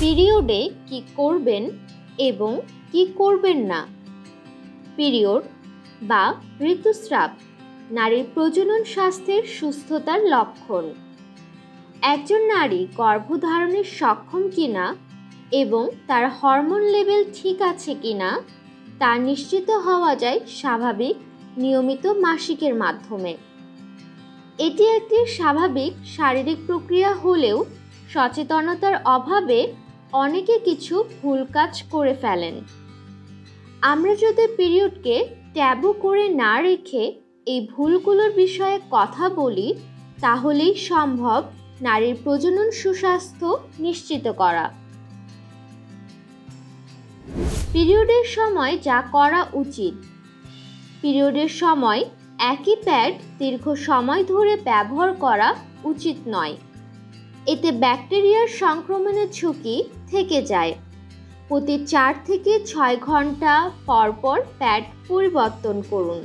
পিরিয়ডে কি করবেন এবং কি করবেন না। পিরিয়ড বা ঋতুস্রাব নারীর প্রজনন স্বাস্থ্যের সুস্থতার লক্ষণ। একজন নারী গর্ভধারণে সক্ষম কিনা এবং তার হরমোন লেভেল ঠিক আছে কিনা তা নিশ্চিত হওয়া যায় স্বাভাবিক নিয়মিত মাসিকের মাধ্যমে। এটি একটি স্বাভাবিক শারীরিক প্রক্রিয়া হলেও সচেতনতার অভাবে অনেকে কিছু ভুল কাজ করে ফেলেন। আমরা যদি পিরিয়ডকে ট্যাবু করে না রেখে এই ভুলগুলোর বিষয়ে কথা বলি, তাহলেই সম্ভব নারীর প্রজনন সুস্বাস্থ্য নিশ্চিত করা। পিরিয়ডের সময় যা করা উচিত। পিরিয়ডের সময় একই প্যাড দীর্ঘ সময় ধরে ব্যবহার করা উচিত নয়। এতে ব্যাকটেরিয়ার সংক্রমণের ঝুঁকি থেকে যায়। প্রতি 4 থেকে 6 ঘন্টা পর পর প্যাড পরিবর্তন করুন।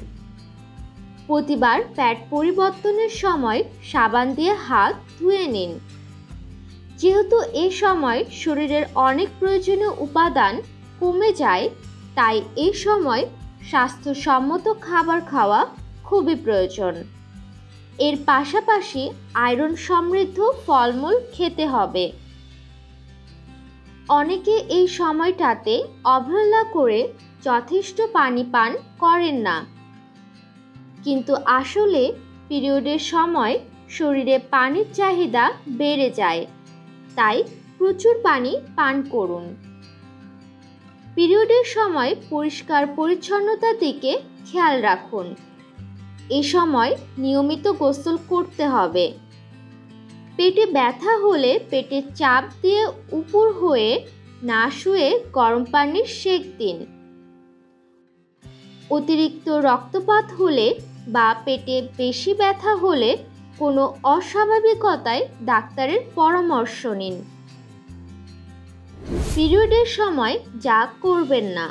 প্রতিবার প্যাড পরিবর্তনের সময় সাবান দিয়ে হাত ধুয়ে নিন। যেহেতু এ সময় শরীরের অনেক প্রয়োজনীয় উপাদান কমে যায়, তাই এই সময় স্বাস্থ্যসম্মত খাবার খাওয়া খুবই প্রয়োজন। এর পাশাপাশি আয়রন সমৃদ্ধ ফলমূল খেতে হবে। অনেকে এই সময়টাতে অবহেলা করে যথেষ্ট পানি পান করেন না, কিন্তু আসলে পিরিয়ডের সময় শরীরে পানির চাহিদা বেড়ে যায়, তাই প্রচুর পানি পান করুন। পিরিয়ডের সময় পরিষ্কার পরিচ্ছন্নতার দিকে খেয়াল রাখুন। এ সময় নিয়মিত গোসল করতে হবে। পেটে ব্যথা হলে পেটে চাপ দিয়ে উপর হয়ে না শুয়ে গরম পানির সেক দিন। অতিরিক্ত রক্তপাত হলে বা পেটে বেশি ব্যথা হলে কোনো অস্বাভাবিকতায় ডাক্তারের পরামর্শ নিন। পিরিয়ডের সময় যা করবেন না।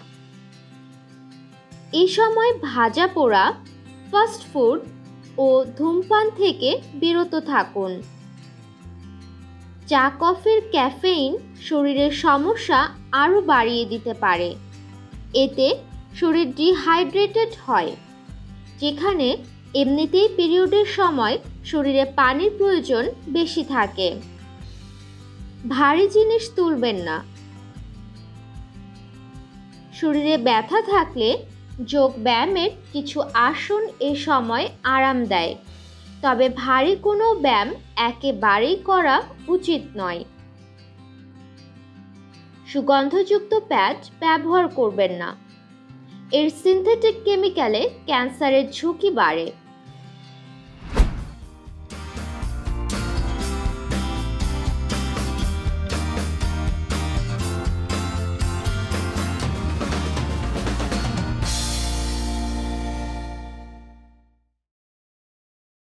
এই সময় ভাজা পোড়া, ফাস্ট ফুড ও ধূমপান থেকে বিরত থাকুন। চা কফির ক্যাফেইন শরীরের সমস্যা আরও বাড়িয়ে দিতে পারে। এতে শরীর ডিহাইড্রেটেড হয়, যেখানে এমনিতেই পিরিয়ডের সময় শরীরে পানির প্রয়োজন বেশি থাকে। ভারী জিনিস তুলবেন না। শরীরে ব্যথা থাকলে যোগ ব্যায়ামের কিছু আসন এ সময় আরাম দেয়, তবে ভারী কোনো ব্যায়াম একেবারেই করা উচিত নয়। সুগন্ধযুক্ত প্যাড ব্যবহার করবেন না। এর সিনথেটিক কেমিক্যালে ক্যান্সারের ঝুঁকি বাড়ে।